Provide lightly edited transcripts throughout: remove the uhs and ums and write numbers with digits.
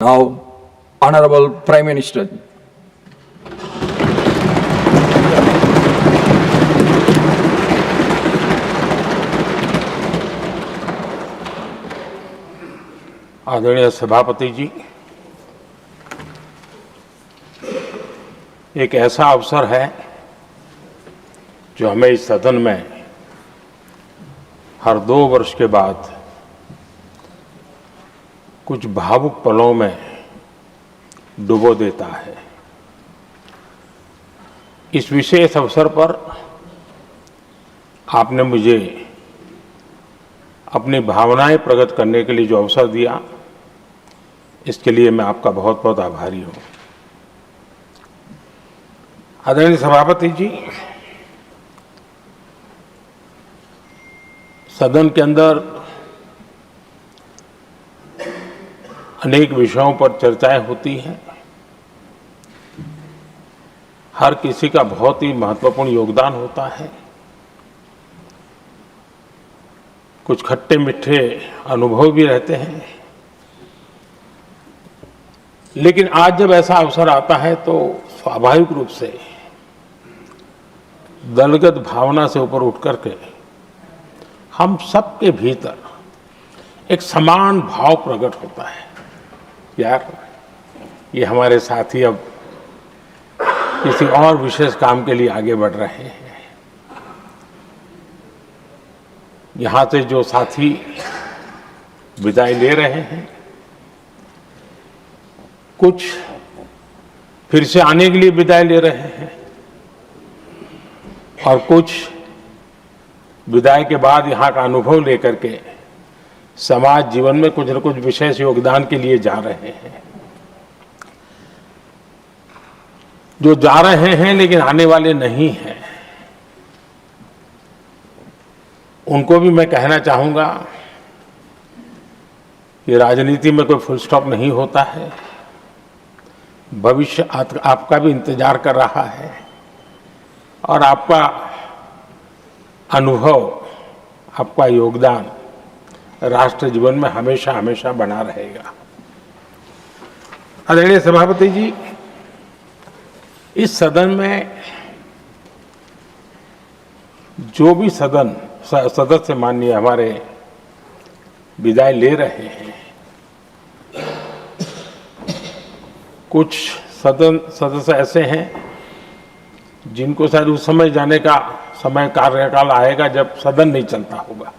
Now, Honorable Prime Minister. आदरणीय सभापति जी, एक ऐसा अवसर है जो हमें इस सदन में हर 2 वर्ष के बाद कुछ भावुक पलों में डुबो देता है। इस विशेष अवसर पर आपने मुझे अपनी भावनाएं प्रकट करने के लिए जो अवसर दिया, इसके लिए मैं आपका बहुत बहुत आभारी हूं। आदरणीय सभापति जी, सदन के अंदर अनेक विषयों पर चर्चाएं होती हैं। हर किसी का बहुत ही महत्वपूर्ण योगदान होता है। कुछ खट्टे मीठे अनुभव भी रहते हैं, लेकिन आज जब ऐसा अवसर आता है तो स्वाभाविक रूप से दलगत भावना से ऊपर उठ करके हम सबके भीतर एक समान भाव प्रकट होता है। यार, ये हमारे साथी अब किसी और विशेष काम के लिए आगे बढ़ रहे हैं। यहां से जो साथी विदाई ले रहे हैं, कुछ फिर से आने के लिए विदाई ले रहे हैं और कुछ विदाई के बाद यहाँ का अनुभव लेकर के समाज जीवन में कुछ न कुछ विशेष योगदान के लिए जा रहे हैं। जो जा रहे हैं लेकिन आने वाले नहीं हैं, उनको भी मैं कहना चाहूंगा कि राजनीति में कोई फुल स्टॉप नहीं होता है। भविष्य आपका भी इंतजार कर रहा है और आपका अनुभव, आपका योगदान राष्ट्र जीवन में हमेशा हमेशा बना रहेगा। आदरणीय सभापति जी, इस सदन में जो भी सदस्य माननीय हमारे विदाई ले रहे हैं, कुछ सदस्य ऐसे हैं जिनको शायद उस समय जाने का समय कार्यकाल आएगा जब सदन नहीं चलता होगा।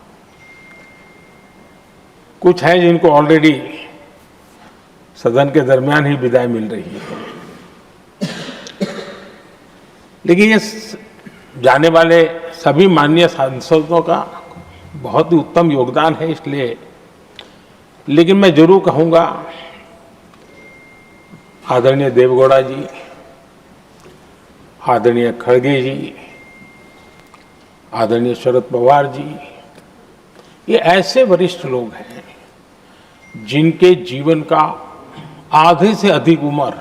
कुछ हैं जिनको ऑलरेडी सदन के दरमियान ही विदाई मिल रही है। लेकिन ये जाने वाले सभी माननीय सांसदों का बहुत ही उत्तम योगदान है, इसलिए लेकिन मैं जरूर कहूंगा, आदरणीय देवगौड़ा जी, आदरणीय खड़गे जी, आदरणीय शरद पवार जी, ये ऐसे वरिष्ठ लोग हैं जिनके जीवन का आधे से अधिक उम्र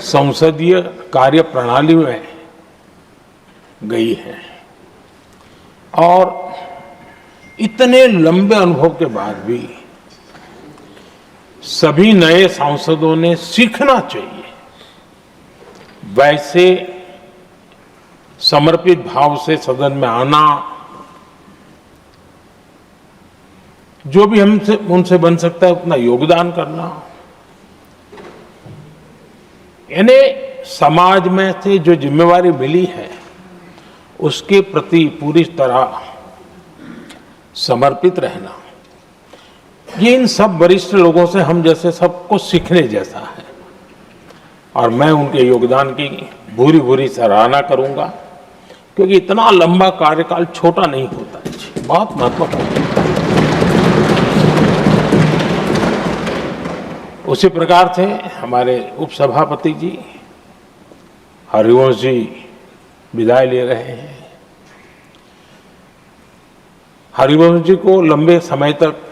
संसदीय कार्य प्रणाली में गई है और इतने लंबे अनुभव के बाद भी सभी नए सांसदों ने सीखना चाहिए वैसे समर्पित भाव से सदन में आना, जो भी हमसे उनसे बन सकता है उतना योगदान करना, यानी समाज में से जो जिम्मेवारी मिली है उसके प्रति पूरी तरह समर्पित रहना, ये इन सब वरिष्ठ लोगों से हम जैसे सबको सीखने जैसा है और मैं उनके योगदान की भूरी भूरी सराहना करूंगा, क्योंकि इतना लंबा कार्यकाल छोटा नहीं होता है, बहुत महत्वपूर्ण है। उसी प्रकार से हमारे उपसभापति जी हरिवंश जी विदाई ले रहे हैं। हरिवंश जी को लंबे समय तक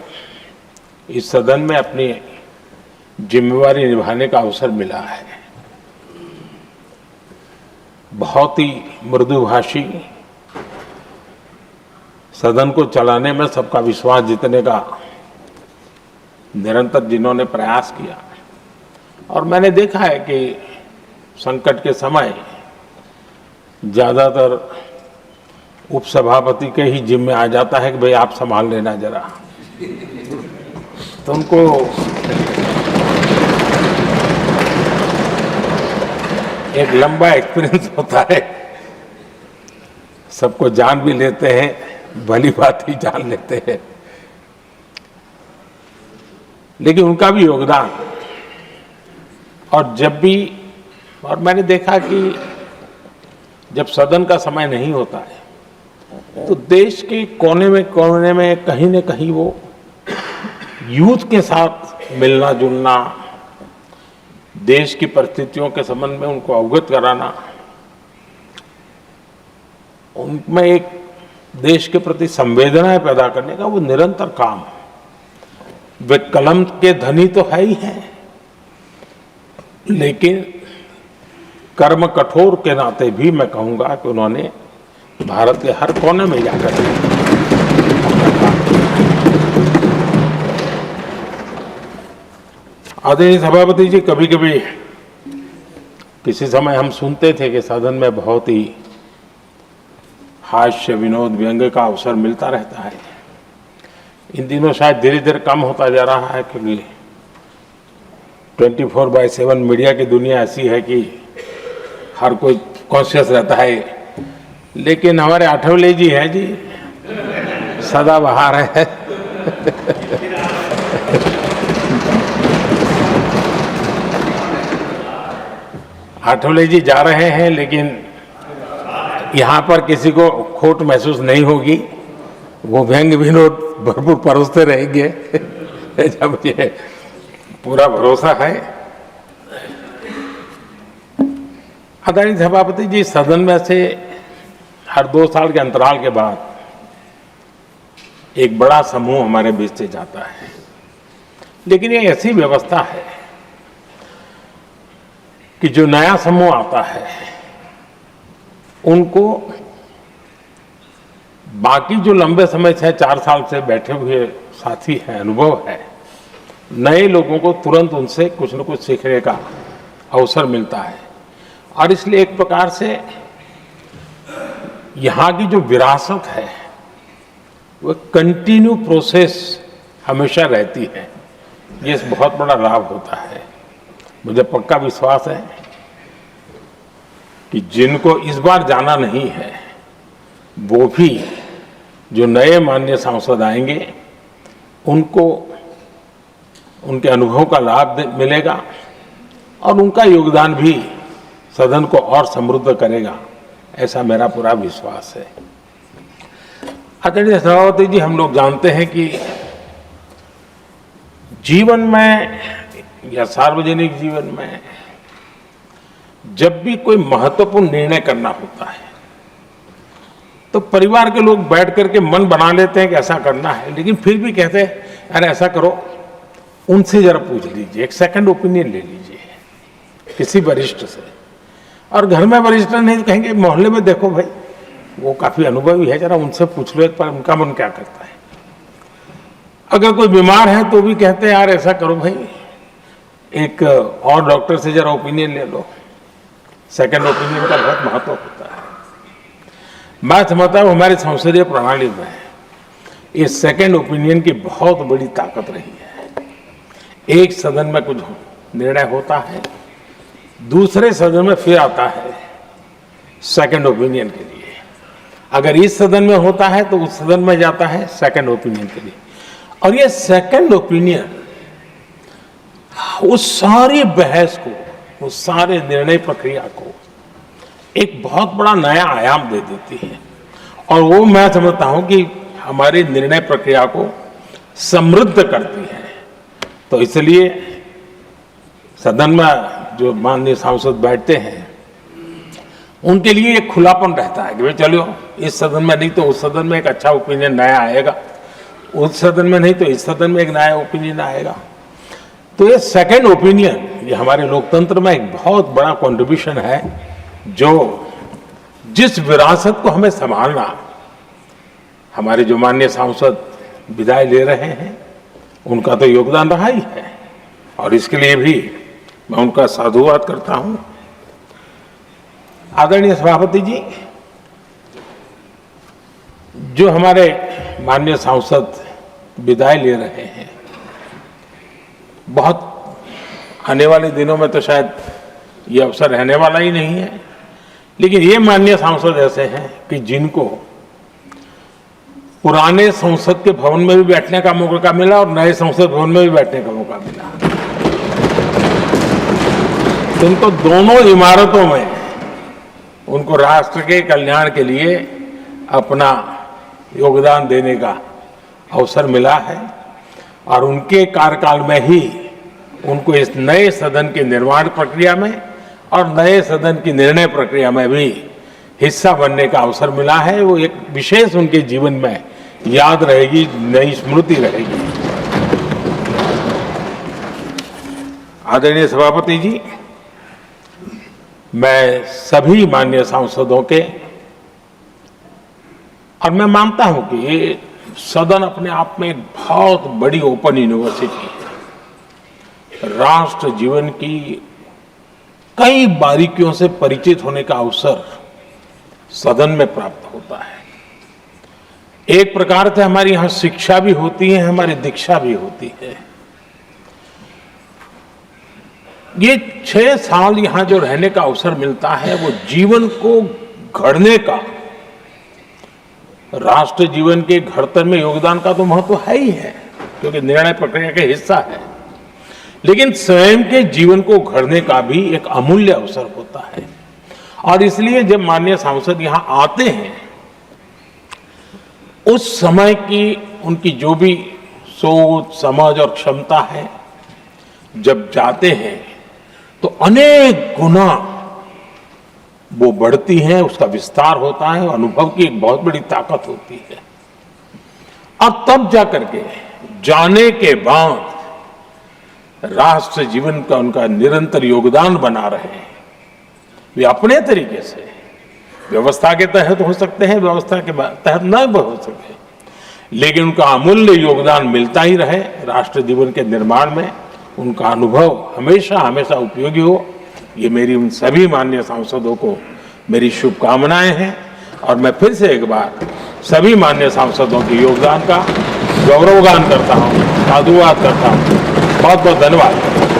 इस सदन में अपनी जिम्मेवारी निभाने का अवसर मिला है। बहुत ही मृदुभाषी, सदन को चलाने में सबका विश्वास जीतने का निरंतर जिन्होंने प्रयास किया, और मैंने देखा है कि संकट के समय ज्यादातर उपसभापति के ही जिम्मे आ जाता है कि भाई आप संभाल लेना जरा, तो उनको एक लंबा एक्सपीरियंस होता है, सबको जान भी लेते हैं, भली बात ही जान लेते हैं, लेकिन उनका भी योगदान। और जब भी, और मैंने देखा कि जब सदन का समय नहीं होता है तो देश के कोने में कहीं न कहीं वो यूथ के साथ मिलना जुलना, देश की परिस्थितियों के संबंध में उनको अवगत कराना, उनमें एक देश के प्रति संवेदनाएं पैदा करने का वो निरंतर काम। वे कलम के धनी तो है ही हैं, लेकिन कर्म कठोर के नाते भी मैं कहूंगा कि उन्होंने भारत के हर कोने में जाकर आदरणीय सभापति जी, कभी कभी किसी समय हम सुनते थे कि सदन में बहुत ही हास्य विनोद व्यंग्य का अवसर मिलता रहता है। इन दिनों शायद धीरे धीरे कम होता जा रहा है, क्योंकि 24/7 मीडिया की दुनिया ऐसी है कि हर कोई कॉन्शियस रहता है। लेकिन हमारे आठवले जी हैं जी, सदाबहार है। आठवले जी जा रहे हैं, लेकिन यहाँ पर किसी को खोट महसूस नहीं होगी, वो व्यंग्य विनोद भरपूर परोसते रहेंगे। जब ये पूरा भरोसा है। आदरणीय सभापति जी, सदन में से हर 2 साल के अंतराल के बाद एक बड़ा समूह हमारे बीच से जाता है, लेकिन ये ऐसी व्यवस्था है कि जो नया समूह आता है उनको बाकी जो लंबे समय से 4 साल से बैठे हुए साथी हैं, अनुभव है, नए लोगों को तुरंत उनसे कुछ न कुछ सीखने का अवसर मिलता है। और इसलिए एक प्रकार से यहाँ की जो विरासत है वो कंटिन्यू प्रोसेस हमेशा रहती है। ये बहुत बड़ा लाभ होता है। मुझे पक्का विश्वास है कि जिनको इस बार जाना नहीं है वो भी जो नए माननीय सांसद आएंगे उनको उनके अनुभव का लाभ मिलेगा और उनका योगदान भी सदन को और समृद्ध करेगा, ऐसा मेरा पूरा विश्वास है। आदरणीय सभापति जी, हम लोग जानते हैं कि जीवन में या सार्वजनिक जीवन में जब भी कोई महत्वपूर्ण निर्णय करना होता है तो परिवार के लोग बैठ करके मन बना लेते हैं कि ऐसा करना है, लेकिन फिर भी कहते हैं अरे ऐसा करो, उनसे जरा पूछ लीजिए, एक सेकंड ओपिनियन ले लीजिए किसी वरिष्ठ से। और घर में वरिष्ठ नहीं तो कहेंगे मोहल्ले में देखो भाई वो काफी अनुभवी है, जरा उनसे पूछ लो एक बार उनका मन क्या करता है। अगर कोई बीमार है तो भी कहते हैं यार ऐसा करो भाई, एक और डॉक्टर से जरा ओपिनियन ले लो। सेकंड ओपिनियन का बहुत महत्व होता है। मैं समझता हूँ हमारी संसदीय प्रणाली में इस सेकंड ओपिनियन की बहुत बड़ी ताकत रही है। एक सदन में कुछ निर्णय होता है, दूसरे सदन में फिर आता है सेकंड ओपिनियन के लिए। अगर इस सदन में होता है तो उस सदन में जाता है सेकंड ओपिनियन के लिए। और ये सेकंड ओपिनियन उस सारी बहस को, उस सारे निर्णय प्रक्रिया को एक बहुत बड़ा नया आयाम दे देती है। और वो मैं समझता हूं कि हमारी निर्णय प्रक्रिया को समृद्ध करती है। तो इसलिए सदन में जो माननीय सांसद बैठते हैं उनके लिए एक खुलापन रहता है कि भाई चलो इस सदन में नहीं तो उस सदन में एक अच्छा ओपिनियन नया आएगा, उस सदन में नहीं तो इस सदन में एक नया ओपिनियन आएगा। तो ये सेकंड ओपिनियन ये हमारे लोकतंत्र में एक बहुत बड़ा कंट्रीब्यूशन है, जो जिस विरासत को हमें संभालना, हमारे जो माननीय सांसद विदाई ले रहे हैं उनका तो योगदान रहा ही है और इसके लिए भी मैं उनका साधुवाद करता हूं। आदरणीय सभापति जी, जो हमारे माननीय सांसद विदाई ले रहे हैं, बहुत आने वाले दिनों में तो शायद ये अवसर रहने वाला ही नहीं है, लेकिन ये माननीय सांसद ऐसे हैं कि जिनको पुराने संसद के भवन में भी बैठने का मौका मिला और नए संसद भवन में भी बैठने का मौका मिला। उनको दोनों इमारतों में उनको राष्ट्र के कल्याण के लिए अपना योगदान देने का अवसर मिला है और उनके कार्यकाल में ही उनको इस नए सदन के निर्माण प्रक्रिया में और नए सदन की निर्णय प्रक्रिया में भी हिस्सा बनने का अवसर मिला है। वो एक विशेष उनके जीवन में याद रहेगी, नई स्मृति रहेगी। आदरणीय सभापति जी, मैं सभी माननीय सांसदों के, और मैं मानता हूं कि ये सदन अपने आप में एक बहुत बड़ी ओपन यूनिवर्सिटी है। राष्ट्र जीवन की कई बारीकियों से परिचित होने का अवसर सदन में प्राप्त होता है। एक प्रकार से हमारी यहां शिक्षा भी होती है, हमारी दीक्षा भी होती है। ये 6 साल यहां जो रहने का अवसर मिलता है, वो जीवन को घड़ने का, राष्ट्र जीवन के घड़तर में योगदान का तो महत्व है ही है, क्योंकि निर्णय प्रक्रिया का हिस्सा है, लेकिन स्वयं के जीवन को घड़ने का भी एक अमूल्य अवसर होता है। और इसलिए जब माननीय सांसद यहां आते हैं, उस समय की उनकी जो भी सोच, समझ और क्षमता है, जब जाते हैं तो अनेक गुना वो बढ़ती है, उसका विस्तार होता है, अनुभव की एक बहुत बड़ी ताकत होती है। और तब जाकर के जाने के बाद राष्ट्र जीवन का उनका निरंतर योगदान बना रहे हैं। वे अपने तरीके से व्यवस्था के तहत हो सकते हैं, व्यवस्था के तहत न हो सके, लेकिन उनका अमूल्य योगदान मिलता ही रहे राष्ट्र जीवन के निर्माण में। उनका अनुभव हमेशा हमेशा उपयोगी हो, ये मेरी उन सभी माननीय सांसदों को मेरी शुभकामनाएं हैं। और मैं फिर से एक बार सभी माननीय सांसदों के योगदान का गौरवगान करता हूं, साधुवाद करता हूं। बहुत बहुत धन्यवाद।